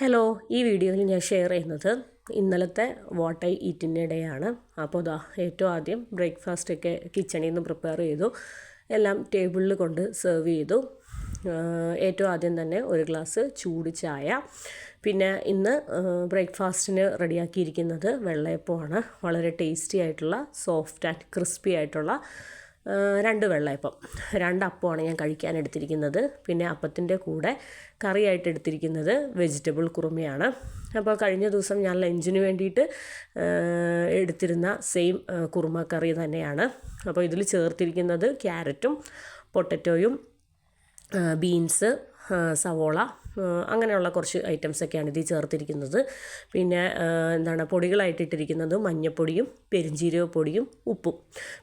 Hello, ഈ വീഡിയോയിൽ ഞാൻ ഷെയർ ചെയ്യുന്നത് ഇന്നലത്തെ വാട്ട് ഐ ഈറ്റിൻ്റെ ഡേ ആണ്. അപ്പോൾ ഏറ്റവും ആദ്യം ബ്രേക്ക്ഫാസ്റ്റൊക്കെ കിച്ചണിൽ നിന്ന് പ്രിപ്പയർ ചെയ്തു, എല്ലാം ടേബിളിൽ കൊണ്ട് സെർവ് ചെയ്തു. ഏറ്റവും ആദ്യം തന്നെ ഒരു ഗ്ലാസ് ചൂട് ചായ. പിന്നെ ഇന്ന് ബ്രേക്ക്ഫാസ്റ്റിന് റെഡിയാക്കിയിരിക്കുന്നത് വെള്ളയപ്പമാണ്. വളരെ ടേസ്റ്റി ആയിട്ടുള്ള സോഫ്റ്റ് ആൻഡ് ക്രിസ്പി ആയിട്ടുള്ള 2 വെള്ളയപ്പം, 2 അപ്പമാണ് ഞാൻ കഴിക്കാനെടുത്തിരിക്കുന്നത്. പിന്നെ അപ്പത്തിൻ്റെ കൂടെ കറിയായിട്ട് എടുത്തിരിക്കുന്നത് വെജിറ്റബിൾ കുറുമയാണ്. അപ്പോൾ കഴിഞ്ഞ ദിവസം ഞാൻ ലഞ്ചിന് വേണ്ടിയിട്ട് എടുത്തിരുന്ന സെയിം കുറുമ കറി തന്നെയാണ്. അപ്പോൾ ഇതിൽ ചേർത്തിരിക്കുന്നത് ക്യാരറ്റും പൊട്ടറ്റോയും ബീൻസ്, സവോള, അങ്ങനെയുള്ള കുറച്ച് ഐറ്റംസൊക്കെയാണ് ഇതിൽ ചേർത്തിരിക്കുന്നത്. പിന്നെ പൊടികളായിട്ടിട്ടിരിക്കുന്നത് മഞ്ഞൾപ്പൊടിയും പെരുംജീരകപ്പൊടിയും ഉപ്പും.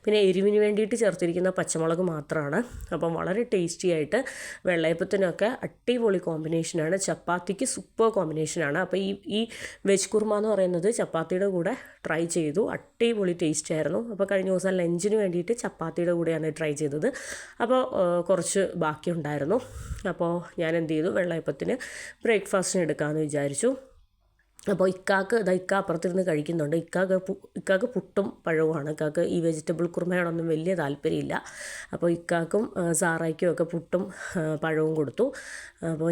പിന്നെ എരിവിന് വേണ്ടിയിട്ട് ചേർത്തിരിക്കുന്ന പച്ചമുളക് മാത്രമാണ്. അപ്പം വളരെ ടേസ്റ്റി ആയിട്ട് വെള്ളയപ്പത്തിനൊക്കെ അടിപൊളി കോമ്പിനേഷനാണ്. ചപ്പാത്തിക്ക് സൂപ്പർ കോമ്പിനേഷനാണ്. അപ്പോൾ ഈ വെജ് കുറുമ എന്ന് പറയുന്നത് ചപ്പാത്തിയുടെ കൂടെ ട്രൈ ചെയ്തു, അടിപൊളി ടേസ്റ്റ് ആയിരുന്നു. അപ്പോൾ കഴിഞ്ഞ ദിവസം ലഞ്ചിന് വേണ്ടിയിട്ട് ചപ്പാത്തിയുടെ കൂടെയാണ് ട്രൈ ചെയ്തത്. അപ്പോൾ കുറച്ച് ബാക്കിയുണ്ടായിരുന്നു. അപ്പോൾ ഞാൻ എന്ത് ചെയ്തു, വെള്ളയപ്പത്തിന് ബ്രേക്ക്ഫാസ്റ്റിന് എടുക്കാമെന്ന് വിചാരിച്ചു. അപ്പോൾ ഇക്ക അപ്പുറത്തിരുന്ന് കഴിക്കുന്നുണ്ട്. ഇക്കാക്ക് പുട്ടും പഴവുമാണ്. ഇക്കാക്ക് ഈ വെജിറ്റബിൾ കുറുമയോടൊന്നും വലിയ താല്പര്യമില്ല. അപ്പോൾ ഇക്കാക്കും സാറായ്ക്കും ഒക്കെ പുട്ടും പഴവും കൊടുത്തു. അപ്പോൾ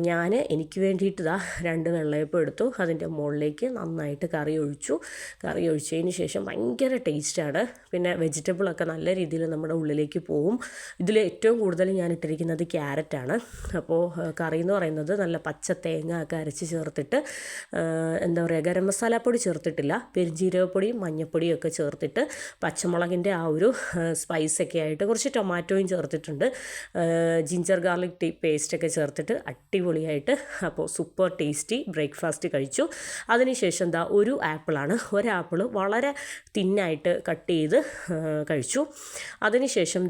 എനിക്ക് വേണ്ടിയിട്ട് 2 വെള്ളയപ്പം എടുത്തു. അതിൻ്റെ മുകളിലേക്ക് നന്നായിട്ട് കറി ഒഴിച്ചതിന് ശേഷം ഭയങ്കര ടേസ്റ്റാണ്. പിന്നെ വെജിറ്റബിളൊക്കെ നല്ല രീതിയിൽ നമ്മുടെ ഉള്ളിലേക്ക് പോവും. ഇതിൽ ഏറ്റവും കൂടുതൽ ഞാൻ ഇട്ടിരിക്കുന്നത് ക്യാരറ്റാണ്. അപ്പോൾ കറി എന്ന് പറയുന്നത് നല്ല പച്ച തേങ്ങ ഒക്കെ അരച്ച് ചേർത്തിട്ട് ഗരം മസാലപ്പൊടി ചേർത്തിട്ടില്ല, പെരുംജീരകപ്പൊടിയും മഞ്ഞൾപ്പൊടിയും ഒക്കെ ചേർത്തിട്ട് പച്ചമുളകിൻ്റെ ആ ഒരു സ്പൈസൊക്കെ ആയിട്ട് കുറച്ച് ടൊമാറ്റോയും ചേർത്തിട്ടുണ്ട്, ജിഞ്ചർ ഗാർലിക് പേസ്റ്റൊക്കെ ചേർത്തിട്ട് അടിപൊളിയായിട്ട്. അപ്പോൾ സൂപ്പർ ടേസ്റ്റി ബ്രേക്ക്ഫാസ്റ്റ് കഴിച്ചു. അതിനുശേഷം ഒരു ആപ്പിളാണ്, ഒരാപ്പിൾ വളരെ തിന്നായിട്ട് കട്ട് ചെയ്ത് കഴിച്ചു. അതിനുശേഷം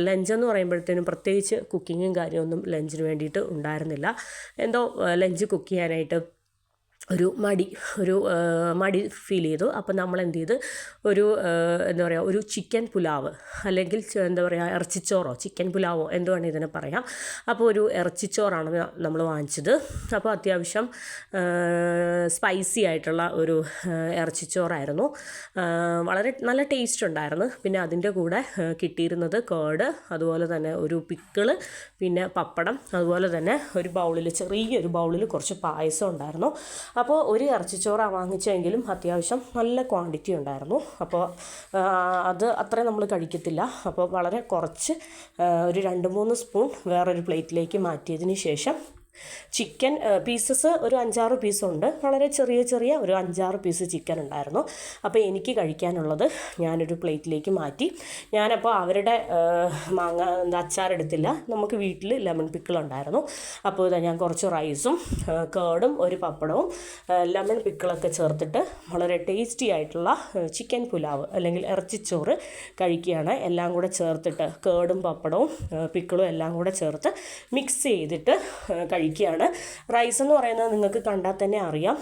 ലഞ്ചെന്ന് പറയുമ്പോഴത്തേനും പ്രത്യേകിച്ച് കുക്കിങ്ങും കാര്യമൊന്നും ലഞ്ചിന് വേണ്ടിയിട്ട് ഉണ്ടായിരുന്നില്ല. ലഞ്ച് കുക്ക് ചെയ്യാനായിട്ട് ഒരു മടി ഫീൽ ചെയ്തു. അപ്പോൾ നമ്മൾ എന്ത് ചെയ്ത് ഒരു ചിക്കൻ പുലാവ്, അല്ലെങ്കിൽ ഇറച്ചിച്ചോറോ ചിക്കൻ പുലാവോ എന്ത് വേണം ഇതിനെ പറയാം. അപ്പോൾ ഒരു ഇറച്ചിച്ചോറാണ് നമ്മൾ വാങ്ങിച്ചത്. അപ്പോൾ അത്യാവശ്യം സ്പൈസി ആയിട്ടുള്ള ഒരു ഇറച്ചിച്ചോറായിരുന്നു. വളരെ നല്ല ടേസ്റ്റ് ഉണ്ടായിരുന്നു. പിന്നെ അതിൻ്റെ കൂടെ കിട്ടിയിരുന്നത് കേർഡ്, അതുപോലെ തന്നെ ഒരു പിക്കിള്, പിന്നെ പപ്പടം, അതുപോലെ തന്നെ ചെറിയൊരു ബൗളിൽ കുറച്ച് പായസം ഉണ്ടായിരുന്നു. അപ്പോൾ ഒരു ഇറച്ചിച്ചോറാണ് വാങ്ങിച്ചെങ്കിലും അത്യാവശ്യം നല്ല ക്വാണ്ടിറ്റി ഉണ്ടായിരുന്നു. അപ്പോൾ അത് അത്രയും നമ്മൾ കഴിക്കത്തില്ല. അപ്പോൾ വളരെ കുറച്ച് ഒരു 2-3 സ്പൂൺ വേറൊരു പ്ലേറ്റിലേക്ക് മാറ്റിയതിന് ശേഷം ചിക്കൻ പീസസ് ഒരു 5-6 പീസുണ്ട്. വളരെ ചെറിയ ഒരു 5-6 പീസ് ചിക്കൻ ഉണ്ടായിരുന്നു. അപ്പോൾ എനിക്ക് കഴിക്കാനുള്ളത് ഞാനൊരു പ്ലേറ്റിലേക്ക് മാറ്റി. ഞാനപ്പോൾ അവരുടെ അച്ചാറെടുത്തില്ല, നമുക്ക് വീട്ടിൽ ലെമൺ പിക്കിൾ ഉണ്ടായിരുന്നു. അപ്പോൾ ഞാൻ കുറച്ച് റൈസും കേർഡും ഒരു പപ്പടവും ലെമൺ പിക്കിളൊക്കെ ചേർത്തിട്ട് വളരെ ടേസ്റ്റി ആയിട്ടുള്ള ചിക്കൻ പുലാവ് അല്ലെങ്കിൽ ഇറച്ചിച്ചോറ് കഴിക്കുകയാണ്. എല്ലാം കൂടെ ചേർത്തിട്ട് കേർഡും പപ്പടവും പിക്കിളും എല്ലാം കൂടെ ചേർത്ത് മിക്സ് ചെയ്തിട്ട് കഴിക്കുകയാണ്. റൈസ് എന്ന് പറയുന്നത് നിങ്ങൾക്ക് കണ്ടാൽ തന്നെ അറിയാം,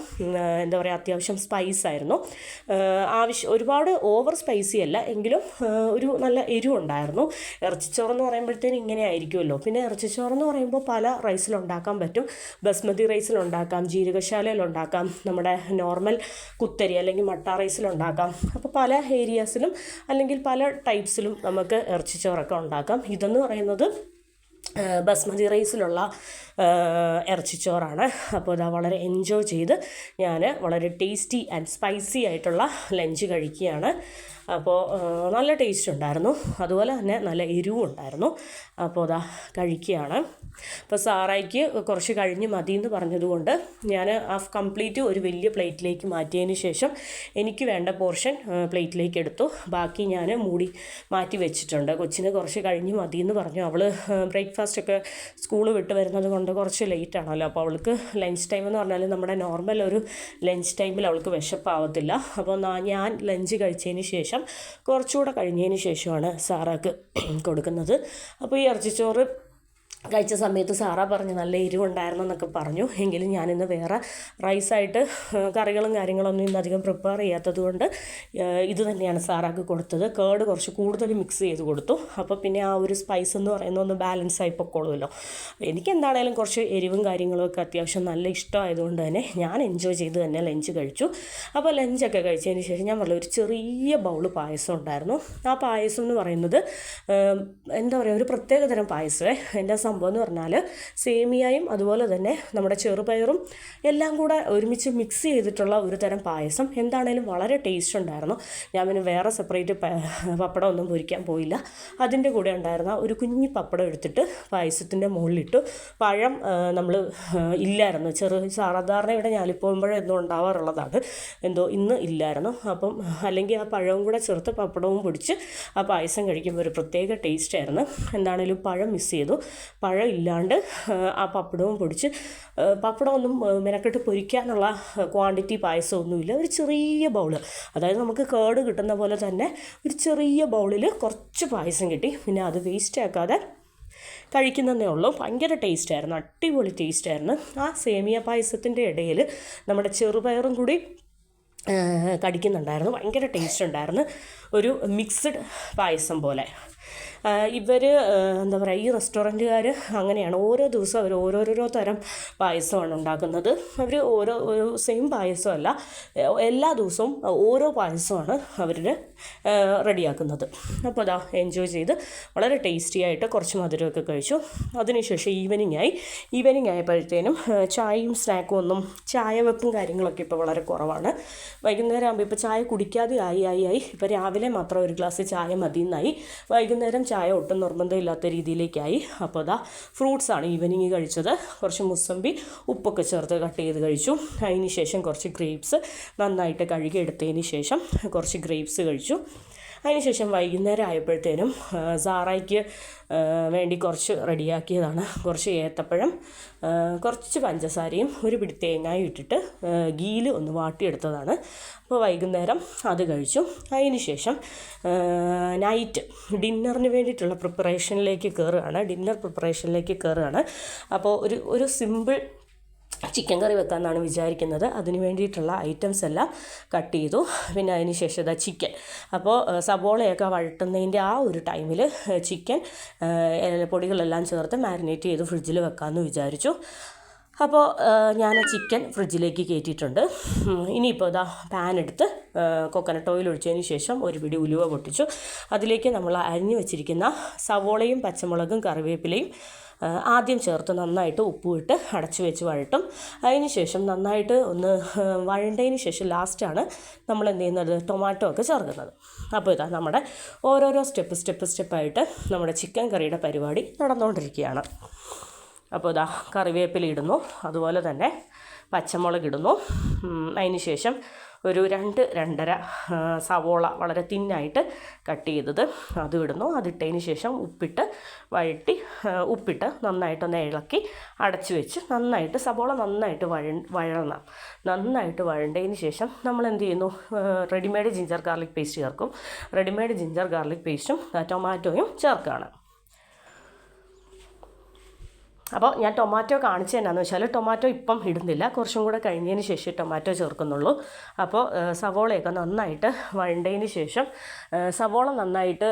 അത്യാവശ്യം സ്പൈസ് ആയിരുന്നു. ഒരുപാട് ഓവർ സ്പൈസി അല്ല, എങ്കിലും ഒരു നല്ല എരിവുണ്ടായിരുന്നു. ഇറച്ചിച്ചോറെന്ന് പറയുമ്പോഴത്തേനും ഇങ്ങനെ ആയിരിക്കുമല്ലോ. പിന്നെ ഇറച്ചിച്ചോറെന്ന് പറയുമ്പോൾ പല റൈസിലുണ്ടാക്കാൻ പറ്റും. ബസ്മതി റൈസിലുണ്ടാക്കാം, ജീരകശാലയിലുണ്ടാക്കാം, നമ്മുടെ നോർമൽ കുത്തരി അല്ലെങ്കിൽ മട്ട റൈസിലുണ്ടാക്കാം. അപ്പോൾ പല ഏരിയാസിലും അല്ലെങ്കിൽ പല ടൈപ്സിലും നമുക്ക് ഇറച്ചിച്ചോറൊക്കെ ഉണ്ടാക്കാം. ഇതെന്ന് പറയുന്നത് ബസ്മതി റൈസിലുള്ള ഇറച്ചിച്ചോറാണ്. അപ്പോൾ വളരെ എൻജോയ് ചെയ്ത് ഞാൻ വളരെ ടേസ്റ്റി ആൻഡ് സ്പൈസി ആയിട്ടുള്ള ലഞ്ച് കഴിക്കുകയാണ്. അപ്പോൾ നല്ല ടേസ്റ്റ് ഉണ്ടായിരുന്നു, അതുപോലെ തന്നെ നല്ല എരിവും ഉണ്ടായിരുന്നു. അപ്പോൾ കഴിക്കുകയാണ്. അപ്പോൾ സാറായിക്ക് കുറച്ച് കഴിഞ്ഞ് മതി എന്ന് പറഞ്ഞതുകൊണ്ട് ഞാൻ കംപ്ലീറ്റ് ഒരു വലിയ പ്ലേറ്റിലേക്ക് മാറ്റിയതിന് ശേഷം എനിക്ക് വേണ്ട പോർഷൻ പ്ലേറ്റിലേക്ക് എടുത്തു. ബാക്കി ഞാൻ മാറ്റി വെച്ചിട്ടുണ്ട്. കൊച്ചിന് കുറച്ച് കഴിഞ്ഞ് മതി എന്ന് പറഞ്ഞു. അവൾ ബ്രേക്ക്ഫാസ്റ്റൊക്കെ സ്കൂൾ വിട്ട് വരുന്നത് കൊണ്ട് കുറച്ച് ലേറ്റ് ആണല്ലോ. അപ്പോൾ അവൾക്ക് ലഞ്ച് ടൈം എന്ന് പറഞ്ഞാൽ നമ്മുടെ നോർമൽ ഒരു ലഞ്ച് ടൈമിൽ അവൾക്ക് വിശപ്പാവത്തില്ല. അപ്പോൾ ഞാൻ ലഞ്ച് കഴിച്ചതിന് ശേഷം കുറച്ചുകൂടെ കഴിഞ്ഞതിന് ശേഷമാണ് സാറാക്ക് കൊടുക്കുന്നത്. അപ്പോൾ ഈ ഇറച്ചിച്ചോറ് കഴിച്ച സമയത്ത് സാറാ പറഞ്ഞു നല്ല എരിവുണ്ടായിരുന്നു എന്നൊക്കെ പറഞ്ഞു. എങ്കിലും ഞാനിന്ന് വേറെ റൈസായിട്ട് കറികളും കാര്യങ്ങളൊന്നും ഇന്ന് അധികം പ്രിപ്പയർ ചെയ്യാത്തത് കൊണ്ട് ഇത് തന്നെയാണ് സാറാക്ക് കൊടുത്തത്. കേർഡ് കുറച്ച് കൂടുതൽ മിക്സ് ചെയ്ത് കൊടുത്തു. അപ്പോൾ പിന്നെ ആ ഒരു സ്പൈസ് എന്ന് പറയുന്നത് ഒന്ന് ബാലൻസ് ആയി പൊക്കോളുമല്ലോ. എനിക്ക് എന്താണേലും കുറച്ച് എരിവും കാര്യങ്ങളൊക്കെ അത്യാവശ്യം നല്ല ഇഷ്ടമായതുകൊണ്ട് തന്നെ ഞാൻ എൻജോയ് ചെയ്ത് തന്നെ ലഞ്ച് കഴിച്ചു. അപ്പോൾ ലഞ്ചൊക്കെ കഴിച്ചതിന് ശേഷം ഞാൻ പറഞ്ഞു ഒരു ചെറിയ ബൗൾ പായസം ഉണ്ടായിരുന്നു. ആ പായസം എന്ന് പറയുന്നത് എന്താ പറയുക, ഒരു പ്രത്യേകതരം പായസമേ. എൻ്റെ സംഭവം എന്ന് പറഞ്ഞാൽ സേമിയയും അതുപോലെ തന്നെ നമ്മുടെ ചെറുപയറും എല്ലാം കൂടെ ഒരുമിച്ച് മിക്സ് ചെയ്തിട്ടുള്ള ഒരു തരം പായസം. എന്താണേലും വളരെ ടേസ്റ്റ് ഉണ്ടായിരുന്നു. ഞാൻ പിന്നെ വേറെ സെപ്പറേറ്റ് പപ്പടം ഒന്നും പൊരിക്കാൻ പോയില്ല. അതിൻ്റെ കൂടെ ഉണ്ടായിരുന്ന ഒരു കുഞ്ഞി പപ്പടം എടുത്തിട്ട് പായസത്തിൻ്റെ മുകളിലിട്ടു. പഴം നമ്മൾ ഇല്ലായിരുന്നു. സാധാരണ ഇവിടെ ഞാലിപ്പോകുമ്പോഴേ എന്തോ ഉണ്ടാവാറുള്ളതാണ്, എന്തോ ഇന്ന് ഇല്ലായിരുന്നു. അപ്പം അല്ലെങ്കിൽ ആ പഴവും കൂടെ ചേർത്ത് പപ്പടവും പൊടിച്ച് ആ പായസം കഴിക്കുമ്പോൾ ഒരു പ്രത്യേക ടേസ്റ്റ് ആയിരുന്നു. എന്താണേലും പഴം മിസ് ചെയ്തു. പഴം ഇല്ലാണ്ട് ആ പപ്പടവും പൊടിച്ച്, പപ്പടമൊന്നും മെനക്കെട്ട് പൊരിക്കാനുള്ള ക്വാണ്ടിറ്റി പായസമൊന്നുമില്ല. ഒരു ചെറിയ ബൗള്, അതായത് നമുക്ക് കേർഡ് കിട്ടുന്ന പോലെ തന്നെ ഒരു ചെറിയ ബൗളിൽ കുറച്ച് പായസം കിട്ടി. പിന്നെ അത് വേസ്റ്റ് ആക്കാതെ കഴിക്കുന്നതേ ഉള്ളൂ. ഭയങ്കര ടേസ്റ്റായിരുന്നു, അടിപൊളി ടേസ്റ്റായിരുന്നു. ആ സേമിയ പായസത്തിൻ്റെ ഇടയിൽ നമ്മുടെ ചെറുപയറും കൂടി കടിക്കുന്നുണ്ടായിരുന്നു. ഭയങ്കര ടേസ്റ്റ് ഉണ്ടായിരുന്നു. ഒരു മിക്സ്ഡ് പായസം പോലെ. ഇവർ എന്താ പറയുക, ഈ റെസ്റ്റോറൻറ്റുകാർ അങ്ങനെയാണ്. ഓരോ ദിവസവും അവർ ഓരോരോ തരം പായസമാണ് ഉണ്ടാക്കുന്നത്. അവർ ഓരോ സെയിം പായസമല്ല, എല്ലാ ദിവസവും ഓരോ പായസമാണ് അവർ റെഡിയാക്കുന്നത്. അപ്പോൾ അതാ എൻജോയ് ചെയ്ത് വളരെ ടേസ്റ്റി ആയിട്ട് കുറച്ച് മധുരമൊക്കെ കഴിച്ചു. അതിനുശേഷം ഈവനിങ് ആയപ്പോഴത്തേനും ചായയും സ്നാക്കും ഒന്നും, ചായ വെപ്പും കാര്യങ്ങളൊക്കെ ഇപ്പോൾ വളരെ കുറവാണ്. വൈകുന്നേരം ആകുമ്പോൾ ഇപ്പോൾ ചായ കുടിക്കാതെ ആയി. ഇപ്പോൾ രാവിലെ മാത്രം ഒരു ഗ്ലാസ് ചായ മതിയെന്നായി. വൈകുന്നേരം ചായ ഒട്ടും നിർബന്ധമില്ലാത്ത രീതിയിലേക്കായി. അപ്പോൾ അതാ ഫ്രൂട്ട്സാണ് ഈവനിങ് കഴിച്ചത്. കുറച്ച് മുസമ്പി ഉപ്പൊക്കെ ചേർത്ത് കട്ട് ചെയ്ത് കഴിച്ചു. അതിന് ശേഷം കുറച്ച് ഗ്രേപ്സ് നന്നായിട്ട് കഴുകി എടുത്തതിന് ശേഷം കുറച്ച് ഗ്രേപ്സ് കഴിച്ചു. അതിനുശേഷം വൈകുന്നേരം ആയപ്പോഴത്തേനും സാറായ്ക്ക് വേണ്ടി കുറച്ച് റെഡിയാക്കിയതാണ്. കുറച്ച് ഏത്തപ്പഴം, കുറച്ച് പഞ്ചസാരയും ഒരു പിടി തേങ്ങയും ഇട്ടിട്ട് ഗീയിൽ ഒന്ന് വാട്ടിയെടുത്തതാണ്. അപ്പോൾ വൈകുന്നേരം അത് കഴിച്ചു. അതിന് ശേഷം നൈറ്റ് ഡിന്നറിന് വേണ്ടിയിട്ടുള്ള ഡിന്നർ പ്രിപ്പറേഷനിലേക്ക് കയറുകയാണ്. അപ്പോൾ ഒരു സിമ്പിൾ ചിക്കൻ കറി വെക്കാമെന്നാണ് വിചാരിക്കുന്നത്. അതിന് വേണ്ടിയിട്ടുള്ള ഐറ്റംസ് എല്ലാം കട്ട് ചെയ്തു. പിന്നെ അതിന് ശേഷം ചിക്കൻ, അപ്പോൾ സബോളയൊക്കെ വഴട്ടുന്നതിൻ്റെ ആ ഒരു ടൈമിൽ ചിക്കൻ പൊടികളെല്ലാം ചേർത്ത് മാരിനേറ്റ് ചെയ്ത് ഫ്രിഡ്ജിൽ വെക്കാമെന്ന് വിചാരിച്ചു. അപ്പോൾ ഞാൻ ചിക്കൻ ഫ്രിഡ്ജിലേക്ക് കയറ്റിയിട്ടുണ്ട്. ഇനിയിപ്പോൾ ഇതാ പാൻ എടുത്ത് കോക്കനട്ട് ഓയിൽ ഒഴിച്ചതിന് ശേഷം ഒരു പിടി ഉലുവ പൊട്ടിച്ചു. അതിലേക്ക് നമ്മൾ അരിഞ്ഞു വെച്ചിരിക്കുന്ന സവോളയും പച്ചമുളകും കറിവേപ്പിലയും ആദ്യം ചേർത്ത് നന്നായിട്ട് ഉപ്പുമിട്ട് അടച്ചു വെച്ച് വഴട്ടും. അതിന് ശേഷം നന്നായിട്ട് ഒന്ന് വഴണ്ടതിന് ശേഷം ലാസ്റ്റാണ് നമ്മൾ എന്ത് ചെയ്യുന്നത്, ടൊമാറ്റോ ഒക്കെ ചേർക്കുന്നത്. അപ്പോൾ ഇതാ നമ്മുടെ ഓരോരോ സ്റ്റെപ്പായിട്ട് നമ്മുടെ ചിക്കൻ കറിയുടെ പരിപാടി നടന്നുകൊണ്ടിരിക്കുകയാണ്. അപ്പോൾ ഇതാ കറിവേപ്പില ഇടുന്നു, അതുപോലെ തന്നെ പച്ചമുളക് ഇടുന്നു. അതിന് ശേഷം ഒരു 2-2.5 സവോള വളരെ തിന്നായിട്ട് കട്ട് ചെയ്തത് അതും ഇടുന്നു. അതിട്ടതിന് ശേഷം ഉപ്പിട്ട് നന്നായിട്ടൊന്ന് ഇളക്കി അടച്ചു വെച്ച് നന്നായിട്ട് സവോള നന്നായിട്ട് വഴണം. നന്നായിട്ട് വഴണ്ടതിന് ശേഷം നമ്മൾ എന്ത് ചെയ്യുന്നു, റെഡിമെയ്ഡ് ജിഞ്ചർ ഗാർലിക് പേസ്റ്റ് ചേർക്കും. റെഡിമെയ്ഡ് ജിഞ്ചർ ഗാർലിക് പേസ്റ്റും ടൊമാറ്റോയും ചേർക്കുകയാണ്. അപ്പോൾ ഞാൻ ടൊമാറ്റോ കാണിച്ചത് എന്നാന്ന് വെച്ചാൽ ടൊമാറ്റോ ഇപ്പം ഇടുന്നില്ല, കുറച്ചും കൂടെ കഴിഞ്ഞതിന് ശേഷം ടൊമാറ്റോ ചേർക്കുന്നുള്ളൂ. അപ്പോൾ സവോളയൊക്കെ നന്നായിട്ട് വഴണ്ടതിന് ശേഷം സവോള നന്നായിട്ട്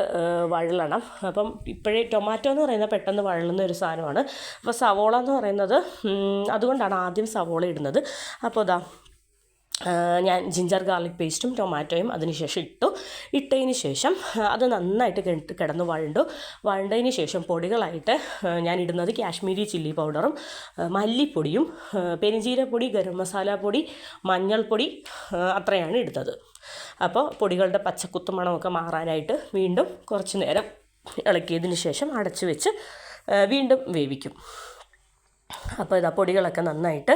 വഴലണം. അപ്പം ഇപ്പോഴേ ടൊമാറ്റോ എന്ന് പറയുന്നത് പെട്ടെന്ന് വഴലുന്ന ഒരു സാധനമാണ്. അപ്പോൾ സവോള എന്ന് പറയുന്നത് അതുകൊണ്ടാണ് ആദ്യം സവോള ഇടുന്നത്. അപ്പോൾ ഞാൻ ജിഞ്ചർ ഗാർലിക് പേസ്റ്റും ടൊമാറ്റോയും അതിനുശേഷം ഇട്ടതിന് ശേഷം അത് നന്നായിട്ട് കിടന്ന് വഴണ്ടതിന് ശേഷം പൊടികളായിട്ട് ഞാൻ ഇടുന്നത് കാശ്മീരി ചില്ലി പൗഡറും മല്ലിപ്പൊടിയും പെരുംജീരകപ്പൊടി, ഗരം മസാല പൊടി, മഞ്ഞൾപ്പൊടി, അത്രയാണ് ഇടുന്നത്. അപ്പോൾ പൊടികളുടെ പച്ചക്കുത്ത് മണമൊക്കെ മാറാനായിട്ട് വീണ്ടും കുറച്ച് നേരം ഇളക്കിയതിന് ശേഷം അടച്ചു വെച്ച് വീണ്ടും വേവിക്കും. അപ്പോൾ ഇതാ പൊടികളൊക്കെ നന്നായിട്ട്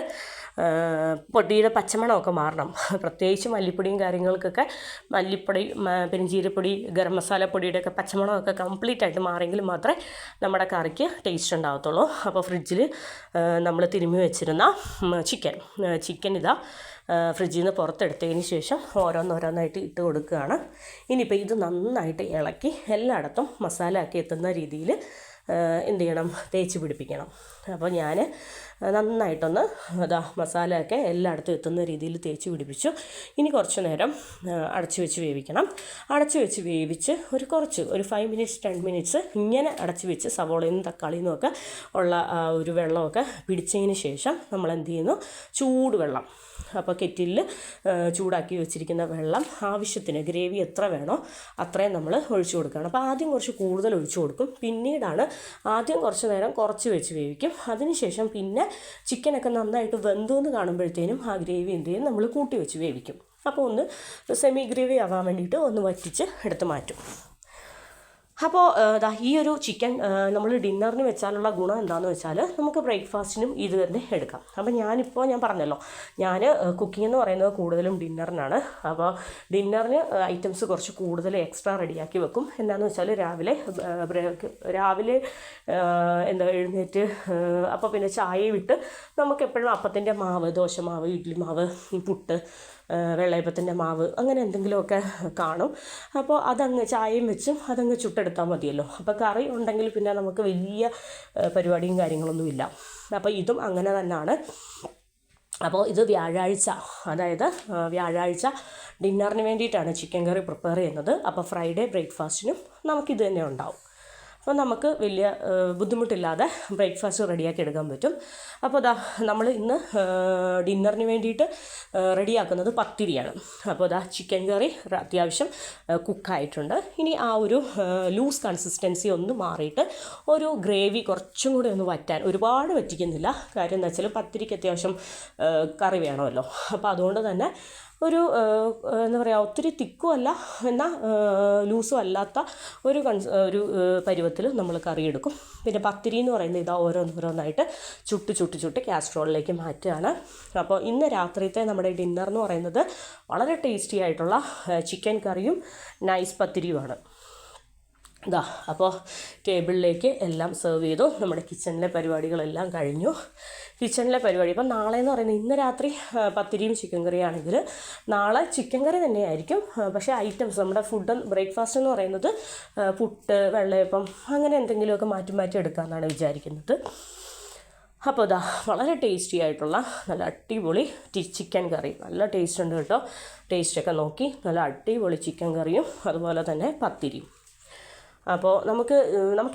പൊടിയുടെ പച്ചമണമൊക്കെ മാറണം. പ്രത്യേകിച്ച് മല്ലിപ്പൊടിയും കാര്യങ്ങൾക്കൊക്കെ മല്ലിപ്പൊടി, പെരുംജീരകപ്പൊടി, ഗരം മസാലപ്പൊടിയുടെയൊക്കെ പച്ചമണമൊക്കെ കംപ്ലീറ്റ് ആയിട്ട് മാറിയെങ്കിൽ മാത്രമേ നമ്മുടെ കറിക്ക് ടേസ്റ്റ് ഉണ്ടാകത്തുള്ളൂ. അപ്പോൾ ഫ്രിഡ്ജിൽ നമ്മൾ തിരുമ്മി വെച്ചിരുന്ന ചിക്കൻ ഇതാ ഫ്രിഡ്ജിൽ നിന്ന് പുറത്തെടുത്തതിന് ശേഷം ഓരോന്നോരോന്നായിട്ട് ഇട്ട് കൊടുക്കുകയാണ്. ഇനിയിപ്പോൾ ഇത് നന്നായിട്ട് ഇളക്കി എല്ലായിടത്തും മസാല ആക്കി എത്തുന്ന രീതിയിൽ എന്ത് ചെയ്യണം, തേച്ച് പിടിപ്പിക്കണം. അപ്പോൾ ഞാൻ നന്നായിട്ടൊന്ന് മസാലയൊക്കെ എല്ലായിടത്തും എത്തുന്ന രീതിയിൽ തേച്ച് പിടിപ്പിച്ചു. ഇനി കുറച്ച് നേരം അടച്ചു വെച്ച് വേവിക്കണം. അടച്ചു വെച്ച് വേവിച്ച് ഒരു 5 മിനിറ്റ്സ് 10 മിനിറ്റ്സ് ഇങ്ങനെ അടച്ചു വെച്ച് സവോളയും തക്കാളിയും ഒക്കെ ഉള്ള ഒരു വെള്ളമൊക്കെ പിടിച്ചതിന് ശേഷം നമ്മൾ എന്ത് ചെയ്യുന്നു, ചൂടുവെള്ളം, അപ്പോൾ കെറ്റിലിൽ ചൂടാക്കി വെച്ചിരിക്കുന്ന വെള്ളം ആവശ്യത്തിന് ഗ്രേവി എത്ര വേണോ അത്രയും നമ്മൾ ഒഴിച്ചു കൊടുക്കുകയാണ്. അപ്പോൾ ആദ്യം കുറച്ച് കൂടുതൽ ഒഴിച്ചു കൊടുക്കും, പിന്നീടാണ് ആദ്യം കുറച്ച് നേരം കുറച്ച് വെച്ച് വേവിക്കും. അതിനുശേഷം പിന്നെ ചിക്കനൊക്കെ നന്നായിട്ട് വെന്തു എന്ന് കാണുമ്പോഴത്തേനും ആ ഗ്രേവി എന്ത് ചെയ്യും, നമ്മൾ കൂട്ടി വെച്ച് വേവിക്കും. അപ്പോൾ ഒന്ന് സെമി ഗ്രേവി ആവാൻ വേണ്ടിയിട്ട് ഒന്ന് വറ്റിച്ച് എടുത്ത് മാറ്റും. അപ്പോൾ ഈ ഒരു ചിക്കൻ നമ്മൾ ഡിന്നറിന് വെച്ചാലുള്ള ഗുണം എന്താണെന്ന് വെച്ചാൽ നമുക്ക് ബ്രേക്ക്ഫാസ്റ്റിനും ഇത് തന്നെ എടുക്കാം. അപ്പോൾ ഞാൻ പറഞ്ഞല്ലോ, ഞാൻ കുക്കിംഗ് എന്ന് പറയുന്നത് കൂടുതലും ഡിന്നറിനാണ്. അപ്പോൾ ഡിന്നറിന് ഐറ്റംസ് കുറച്ച് കൂടുതൽ എക്സ്ട്രാ റെഡിയാക്കി വെക്കും. എന്താണെന്ന് വെച്ചാൽ രാവിലെ എഴുന്നേറ്റ് അപ്പോൾ പിന്നെ ചായ വിട്ട് നമുക്ക് എപ്പോഴും അപ്പത്തിൻ്റെ മാവ്, ദോശമാവ്, ഇഡ്ഡലി മാവ്, പുട്ട്, വെള്ളയപ്പത്തിൻ്റെ മാവ്, അങ്ങനെ എന്തെങ്കിലുമൊക്കെ കാണും. അപ്പോൾ അതങ്ങ് ചായയും വെച്ചും അതങ്ങ് ചുട്ടെടുത്താൽ മതിയല്ലോ. അപ്പോൾ കറി ഉണ്ടെങ്കിൽ പിന്നെ നമുക്ക് വലിയ പരിപാടിയും കാര്യങ്ങളൊന്നുമില്ല. അപ്പോൾ ഇതും അങ്ങനെ തന്നെയാണ്. അപ്പോൾ ഇത് വ്യാഴാഴ്ച ഡിന്നറിന് വേണ്ടിയിട്ടാണ് ചിക്കൻ കറി പ്രിപ്പയർ ചെയ്യുന്നത്. അപ്പോൾ ഫ്രൈഡേ ബ്രേക്ക്ഫാസ്റ്റിനും നമുക്കിത് തന്നെ ഉണ്ടാവും. അപ്പോൾ നമുക്ക് വലിയ ബുദ്ധിമുട്ടില്ലാതെ ബ്രേക്ക്ഫാസ്റ്റ് റെഡിയാക്കി എടുക്കാൻ പറ്റും. അപ്പോൾ നമ്മൾ ഇന്ന് ഡിന്നറിന് വേണ്ടിയിട്ട് റെഡിയാക്കുന്നത് പത്തിരിയാണ്. അപ്പോൾ ചിക്കൻ കറി അത്യാവശ്യം കുക്കായിട്ടുണ്ട്. ഇനി ആ ഒരു ലൂസ് കൺസിസ്റ്റൻസി ഒന്ന് മാറിയിട്ട് ഒരു ഗ്രേവി കുറച്ചും കൂടി ഒന്ന് വറ്റാൻ, ഒരുപാട് വറ്റിക്കുന്നില്ല. കാര്യം എന്താ വെച്ചാൽ പത്തിരിക്ക് അത്യാവശ്യം കറി വേണമല്ലോ. അപ്പോൾ അതുകൊണ്ട് തന്നെ ഒരു എന്താ പറയുക, ഒത്തിരി തിക്കും അല്ല എന്നാൽ ലൂസും അല്ലാത്ത ഒരു പരുവത്തിൽ നമ്മൾ കറിയെടുക്കും. പിന്നെ പത്തിരി എന്ന് പറയുന്നത് ഓരോന്നോരോന്നായിട്ട് ചുട്ട് കാസ്ട്രോളിലേക്ക് മാറ്റുകയാണ്. അപ്പോൾ ഇന്ന് രാത്രിത്തെ നമ്മുടെ ഡിന്നർ എന്ന് പറയുന്നത് വളരെ ടേസ്റ്റി ആയിട്ടുള്ള ചിക്കൻ കറിയും നൈസ് പത്തിരിയുമാണ്. അപ്പോൾ ടേബിളിലേക്ക് എല്ലാം സെർവ് ചെയ്തു. നമ്മുടെ കിച്ചണിലെ പരിപാടികളെല്ലാം കഴിഞ്ഞു. ഇപ്പം നാളെ എന്ന് പറയുന്നത്, ഇന്ന് രാത്രി പത്തിരിയും ചിക്കൻ കറിയാണെങ്കിൽ നാളെ ചിക്കൻ കറി തന്നെയായിരിക്കും. പക്ഷേ ഐറ്റംസ് നമ്മുടെ ബ്രേക്ക്ഫാസ്റ്റ് എന്ന് പറയുന്നത് പുട്ട്, വെള്ളയപ്പം, അങ്ങനെ എന്തെങ്കിലുമൊക്കെ മാറ്റി എടുക്കാമെന്നാണ് വിചാരിക്കുന്നത്. അപ്പോൾ വളരെ ടേസ്റ്റി ആയിട്ടുള്ള നല്ല അടിപൊളി ചിക്കൻ കറി, നല്ല ടേസ്റ്റ് ഉണ്ട് കേട്ടോ. ടേസ്റ്റൊക്കെ നോക്കി നല്ല അടിപൊളി ചിക്കൻ കറിയും അതുപോലെ തന്നെ പത്തിരിയും. അപ്പോൾ നമുക്ക്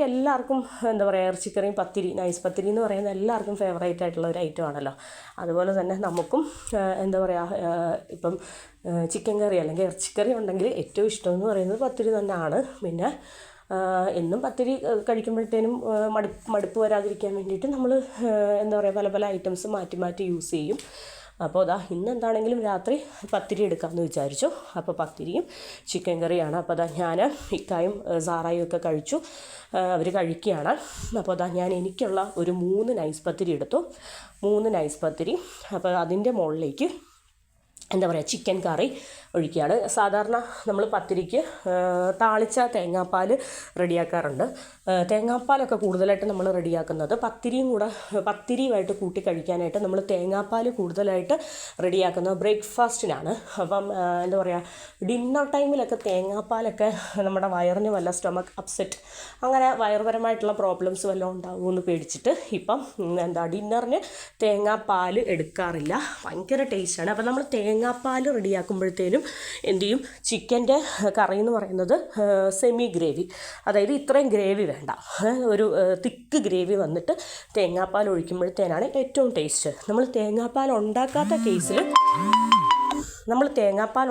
എല്ലാവർക്കും എന്താ പറയുക, ഇറച്ചിക്കറിയും നൈസ് പത്തിരി എന്ന് പറയുന്നത് എല്ലാവർക്കും ഫേവറേറ്റ് ആയിട്ടുള്ള ഒരു ഐറ്റം ആണല്ലോ. അതുപോലെ തന്നെ നമുക്കും എന്താ പറയുക, ഇപ്പം ചിക്കൻ കറി അല്ലെങ്കിൽ ഇറച്ചിക്കറി ഉണ്ടെങ്കിൽ ഏറ്റവും ഇഷ്ടം എന്ന് പറയുന്നത് പത്തിരി തന്നെയാണ്. പിന്നെ എന്നും പത്തിരി കഴിക്കുമ്പോഴത്തേനും മടുപ്പ് വരാതിരിക്കാൻ വേണ്ടിയിട്ട് നമ്മൾ എന്താ പറയുക, പല ഐറ്റംസ് മാറ്റി യൂസ് ചെയ്യും. അപ്പോൾ ഇന്ന് എന്താണെങ്കിലും രാത്രി പത്തിരി എടുക്കാമെന്ന് വിചാരിച്ചു. അപ്പോൾ പത്തിരിയും ചിക്കൻ കറിയാണ്. അപ്പോൾ ഞാൻ ഇക്കായും സാറായും ഒക്കെ കഴിച്ചു, അവർ കഴിക്കുകയാണ്. അപ്പോൾ ഞാൻ എനിക്കുള്ള ഒരു 3 നൈസ് പത്തിരി എടുത്തു. 3 നൈസ് പത്തിരി. അപ്പോൾ അതിൻ്റെ മുകളിലേക്ക് എന്താ പറയുക, ചിക്കൻ കറി ഒഴിക്കുകയാണ്. സാധാരണ നമ്മൾ പത്തിരിക്ക് താളിച്ച തേങ്ങാപ്പാൽ റെഡിയാക്കാറുണ്ട്. തേങ്ങാപ്പാലൊക്കെ കൂടുതലായിട്ട് നമ്മൾ റെഡിയാക്കുന്നത് പത്തിരിയുമായിട്ട് കൂട്ടി കഴിക്കാനായിട്ട് നമ്മൾ തേങ്ങാപ്പാൽ കൂടുതലായിട്ട് റെഡിയാക്കുന്നത് ബ്രേക്ക്ഫാസ്റ്റിനാണ്. അപ്പം എന്താ പറയുക, ഡിന്നർ ടൈമിലൊക്കെ തേങ്ങാപ്പാലൊക്കെ നമ്മുടെ വയറിന് വല്ല സ്റ്റൊമക്ക് അപ്സെറ്റ്, അങ്ങനെ വയറുപരമായിട്ടുള്ള പ്രോബ്ലംസ് വല്ലതും ഉണ്ടാകുമെന്ന് പേടിച്ചിട്ട് ഇപ്പം ഡിന്നറിന് തേങ്ങാപ്പാൽ എടുക്കാറില്ല. ഭയങ്കര ടേസ്റ്റാണ്. അപ്പം നമ്മൾ തേങ്ങാപ്പാൽ റെഡിയാക്കുമ്പോഴത്തേനും എന്ത് ചെയ്യും, ചിക്കൻ്റെ കറി എന്ന് പറയുന്നത് സെമി ഗ്രേവി, അതായത് ഇത്രയും ഗ്രേവി വേണ്ട, ഒരു തിക്ക് ഗ്രേവി വന്നിട്ട് തേങ്ങാപ്പാൽ ഒഴിക്കുമ്പോഴത്തേനാണ് ഏറ്റവും ടേസ്റ്റ്. നമ്മൾ തേങ്ങാപ്പാൽ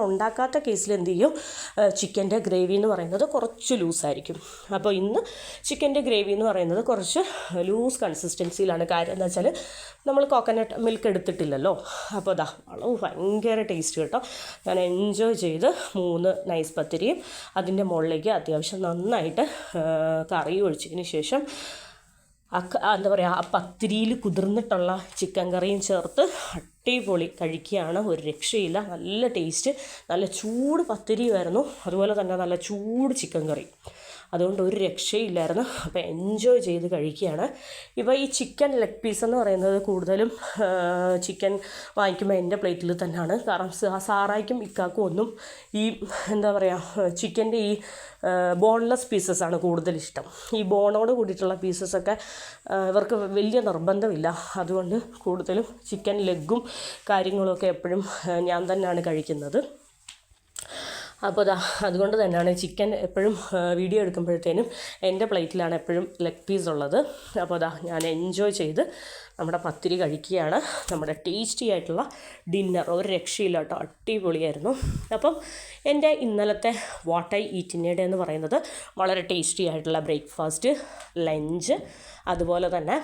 ഉണ്ടാക്കാത്ത കേസിൽ എന്ത് ചെയ്യും, ചിക്കൻ്റെ ഗ്രേവി എന്ന് പറയുന്നത് കുറച്ച് ലൂസായിരിക്കും. അപ്പോൾ ഇന്ന് ചിക്കൻ്റെ ഗ്രേവി എന്ന് പറയുന്നത് കുറച്ച് ലൂസ് കൺസിസ്റ്റൻസിയിലാണ്. കാര്യം എന്താ വെച്ചാൽ നമ്മൾ കോക്കനട്ട് മിൽക്ക് എടുത്തിട്ടില്ലല്ലോ. അപ്പോൾ ഭയങ്കര ടേസ്റ്റ് കേട്ടോ. ഞാൻ എൻജോയ് ചെയ്ത് 3 നൈസ് പത്തിരിയും അതിൻ്റെ മുകളിലേക്ക് അത്യാവശ്യം നന്നായിട്ട് കറി ഒഴിച്ചതിന് ശേഷം എന്താ പറയുക, ആ പത്തിരിയിൽ കുതിർന്നിട്ടുള്ള ചിക്കൻ കറിയും ചേർത്ത് അടിപൊളി കഴിക്കുകയാണ്. ഒരു രക്ഷയില്ല, നല്ല ടേസ്റ്റ്. നല്ല ചൂട് പത്തിരിയുമായിരുന്നു, അതുപോലെ തന്നെ നല്ല ചൂട് ചിക്കൻ കറി. അതുകൊണ്ട് ഒരു രക്ഷയില്ലായിരുന്നു. അപ്പോൾ എൻജോയ് ചെയ്ത് കഴിക്കുകയാണ്. ഇപ്പോൾ ഈ ചിക്കൻ ലെഗ് പീസ് എന്ന് പറയുന്നത് കൂടുതലും ചിക്കൻ വാങ്ങിക്കുമ്പോൾ എൻ്റെ പ്ലേറ്റിൽ തന്നെയാണ്. കാരണം സാറായ്ക്കും ഇക്കാക്കും ഒന്നും ഈ എന്താ പറയുക ചിക്കൻ്റെ ഈ ബോൺലെസ് പീസസാണ് കൂടുതലിഷ്ടം. ഈ ബോണോട് കൂടിയിട്ടുള്ള പീസസൊക്കെ ഇവർക്ക് വലിയ നിർബന്ധമില്ല. അതുകൊണ്ട് കൂടുതലും ചിക്കൻ ലെഗും കാര്യങ്ങളൊക്കെ എപ്പോഴും ഞാൻ തന്നെയാണ് കഴിക്കുന്നത്. അപ്പോൾ അതുകൊണ്ട് തന്നെയാണ് ചിക്കൻ എപ്പോഴും വീഡിയോ എടുക്കുമ്പോഴത്തേനും എൻ്റെ പ്ലേറ്റിലാണ് എപ്പോഴും ലെഗ് പീസ് ഉള്ളത്. അപ്പോൾ ഞാൻ എൻജോയ് ചെയ്ത് നമ്മുടെ പത്തിരി കഴിക്കുകയാണ്. നമ്മുടെ ടേസ്റ്റി ആയിട്ടുള്ള ഡിന്നർ ഒരു രക്ഷയില്ല കേട്ടോ, അടിപൊളിയായിരുന്നു. അപ്പം എൻ്റെ ഇന്നലത്തെ what I eat in A day എന്ന് പറയുന്നത് വളരെ ടേസ്റ്റി ആയിട്ടുള്ള ബ്രേക്ക്ഫാസ്റ്റ്, ലഞ്ച്, അതുപോലെ തന്നെ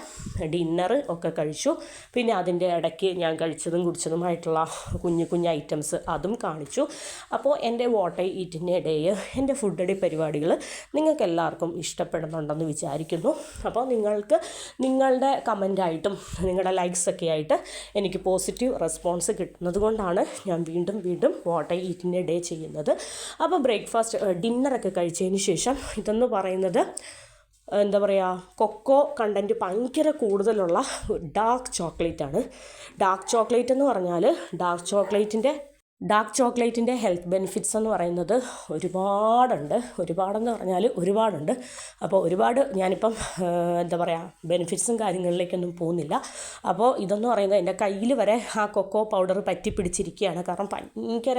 ഡിന്നർ ഒക്കെ കഴിച്ചു. പിന്നെ അതിൻ്റെ ഇടയ്ക്ക് ഞാൻ കഴിച്ചതും കുടിച്ചതുമായിട്ടുള്ള കുഞ്ഞു കുഞ്ഞു ഐറ്റംസ് അതും കാണിച്ചു. അപ്പോൾ എൻ്റെ what I eat in A day, എൻ്റെ ഫുഡ് ഡേ പരിപാടികൾ നിങ്ങൾക്ക് എല്ലാവർക്കും ഇഷ്ടപ്പെടുന്നുണ്ടെന്ന് വിചാരിക്കുന്നു. അപ്പോൾ നിങ്ങൾക്ക് നിങ്ങളുടെ കമൻ്റായിട്ടും നിങ്ങളുടെ ലൈക്സൊക്കെ ആയിട്ട് എനിക്ക് പോസിറ്റീവ് റെസ്പോൺസ് കിട്ടുന്നത് കൊണ്ടാണ് ഞാൻ വീണ്ടും വീണ്ടും what I eat in A day ചെയ്യുന്നത്. അപ്പോൾ ഡിന്നറൊക്കെ കഴിച്ചതിന് ശേഷം ഇതെന്ന് പറയുന്നത് എന്താ പറയുക കൊക്കോ കണ്ടൻറ്റ് ഭയങ്കര കൂടുതലുള്ള ഡാർക്ക് ചോക്ലേറ്റാണ്. ഡാർക്ക് ചോക്ലേറ്റ് എന്ന് പറഞ്ഞാൽ ഡാർക്ക് ചോക്ലേറ്റിൻ്റെ ഹെൽത്ത് ബെനിഫിറ്റ്സ് എന്ന് പറയുന്നത് ഒരുപാടെന്ന് പറഞ്ഞാൽ ഒരുപാടുണ്ട്. അപ്പോൾ ഞാനിപ്പം എന്താ പറയുക ബെനിഫിറ്റ്സും കാര്യങ്ങളിലേക്കൊന്നും പോകുന്നില്ല. അപ്പോൾ ഇതെന്ന് പറയുന്നത് എൻ്റെ കയ്യിൽ വരെ ആ കൊക്കോ പൗഡർ പറ്റി പിടിച്ചിരിക്കുകയാണ്. കാരണം ഭയങ്കര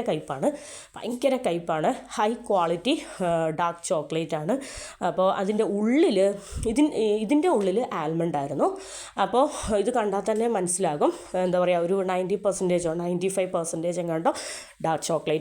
കയ്പ്പാണ്. ഹൈ ക്വാളിറ്റി ഡാർക്ക് ചോക്ലേറ്റ് ആണ്. അപ്പോൾ ഇതിൻ്റെ ഉള്ളിൽ ആൽമണ്ട് ആയിരുന്നു. അപ്പോൾ ഇത് കണ്ടാൽ തന്നെ മനസ്സിലാകും. എന്താ പറയുക ഒരു 90% 95% എങ്ങാണ്ടോ ഡാർക്ക് ചോക്ലേറ്റ്